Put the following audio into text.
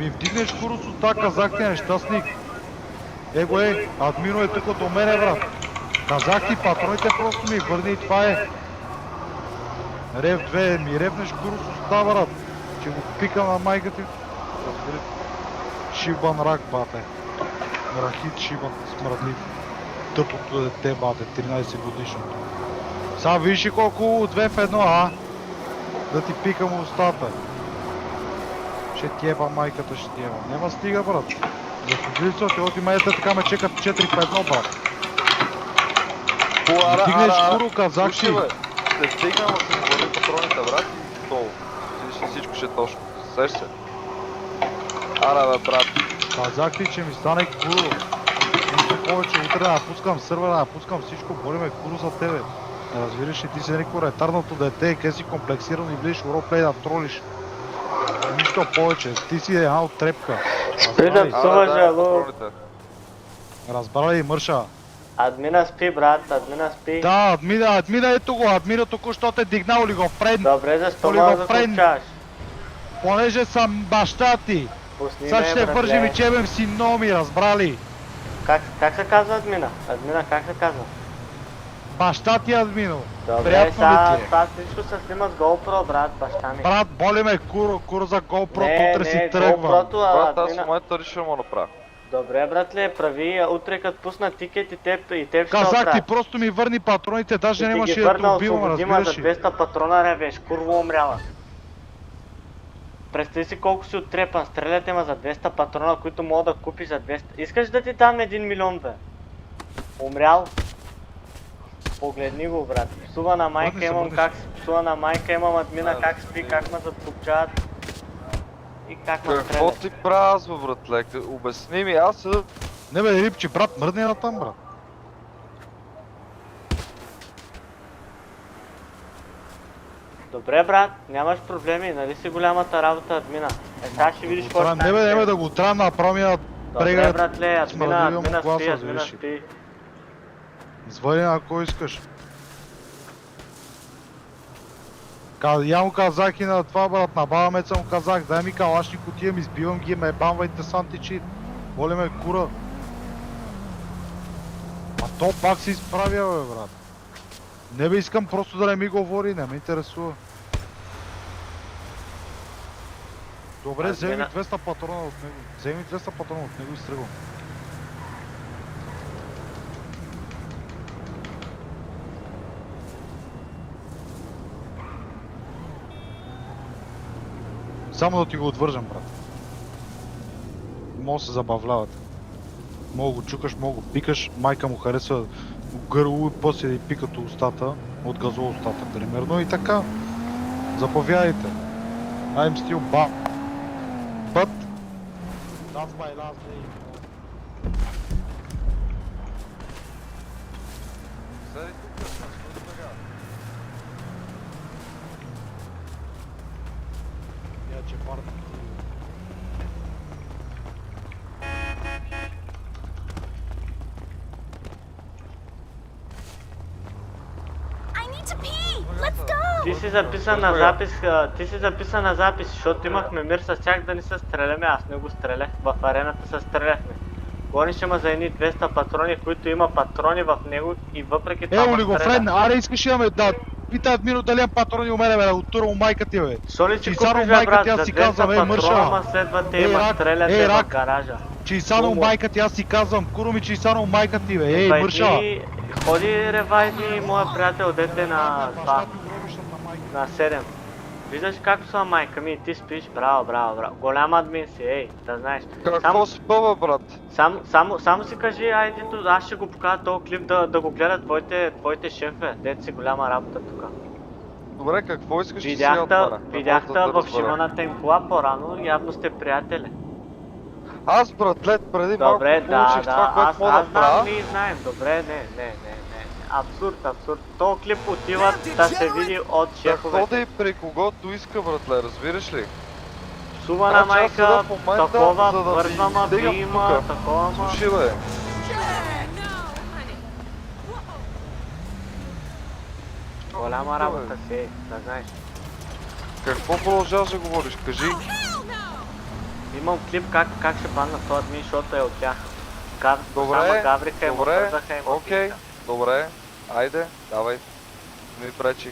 ми вдигнеш курус от тази казах ти нещастник. Его админо е тук до мене, брат. Казах ти, патроните просто ми върни и това е. Рев 2, ми ревнеш курус оста, брат. Че го пикам на майка ти. Шибан рак, бате. Рахит шибан смръдлив. Тъпото дете, бате, 13 годишното. Сега виж ли колко 2 в 1, а? Да ти пикам устата. Ще ти еба майката, ще ти еба. Нема стига, брат. За судилица те оти майата така ме чекат 4 в 1, брат. Дигнеш куро, казах си. Ще стигна, но си върни патроните, брат. Долу. Всичко ще е точно. Сеш се. Ара, бе, брат. Казах ти, че ми стане куро. Нищо повече, утре да напускам сървъра, да напускам всичко, болиме куро за тебе. Не разбираш ли, ти си някакво ретарното дете, къде си комплексиран и влизаш в роплей да тролиш. Нищо повече, ти си една от трепка. Разбра ли, мърша? Админа спи, брат, админа спи. Да, админа ето го, админа току-що те дигнал ли го френ. Добре, защо ма закупчаш? Понеже съм баща ти. Сега ще вържим и чебем сино ми, разбра ли? Как се казва админа? Админа как се казва? Баща ти админо. Добре, сега това всичко се снима с GoPro, брат, баща ми. Брат, боли ме куро за GoPro, утре си тръгвам. Брат, аз в момента решил му направя. Добре, братле, прави, утре като пусна тикет и теб ще оправя. Казах ти, просто ми върни патроните, даже нямаше да те убивам, разбираш ли? За 200 патрона ревеш, курво умряла. Представи си колко си оттрепан, стреляте ма за 200 патрона, които мога да купиш за 200. Искаш да ти дам 1 милион, бе? Умрял? Погледни го, брат. Псува на майка имам как псува на майка имам админа как спи, как ме закупчават. И как ме Какво стрелят. ти празва, братле? Обясни ми, аз съд... Не бе, рибче, брат, мръдни на там, брат. Добре, брат, нямаш проблеми, нали си голямата работа админа. Сега ще видиш какво ще Не бе, да го трябва да направим на преглед. Добре, братле, админа спи. Звъни на кой искаш. Я му казах и на това, брат, на баба Меца му казах, дай ми калашни кутия, ми сбивам ги, ме бамвайте с античит. Боли ме кура. А то пак се изправя, бе, брат. Не бе, искам просто да не ми говори, не ме интересува. Добре, вземи 200 патрона от него. Вземи 200 патрона от него и стръгвам. Само да ти го отвържам, брат. Мога да се забавлявате. Мога го чукаш, мога го пикаш, майка му харесва гърло и после да й пикат устата, от газол устата, примерно и така. Заповядайте. I'm still back. But that's my last day. Я че парта. Ти си записан на запис, защото имахме мир с тях да не се стреляме, аз не го стрелях, в арената се стреляхме. Гонеше ма за едни 200 патрони, които има патрони в него и въпреки това Ево ли го, френ, аре искаш имаме да питаят минут дали имам патрони у мене, бе, да оттурам майка ти, бе. Шо ли си купиш, бе, брат, за 200 патрона, ма следвате и ма стреляте в гаража. Чийсано майка ти, аз си казвам, куро ми чийсано майка ти, бе, ей, мърша. Ходи ревайдни моя приятел, дете на това, на 7. Виждаш както са майка ми и ти спиш, браво, браво, браво. Голям админ си, ей, да знаеш. Какво спъва, брат? Само си кажи, айде, аз ще го покажа този клип да го гледат твоите шефе, дете си голяма работа тука. Добре, какво искаш да си отваря? Видяхте в шиваната им кола по-рано, явно сте приятели. Аз, братлет, преди малко получих това, което мога да правя. Аз ние знаем, добре, не. Абсурд. Този клип отива да се види от шефовете. Да ходи при когото иска, братле, разбираш ли? Псува на майка, такова, вързва ма, бима, такова ма. Слушай, бе. Голяма работа си, да знаеш. Какво продължаваш да говориш? Кажи. Имам клип как ще падна този админ, защото е от тях. Добре, Само гавриха и му добре, бързаха и му окей, биха. добре, айде, давай, не ми пречи.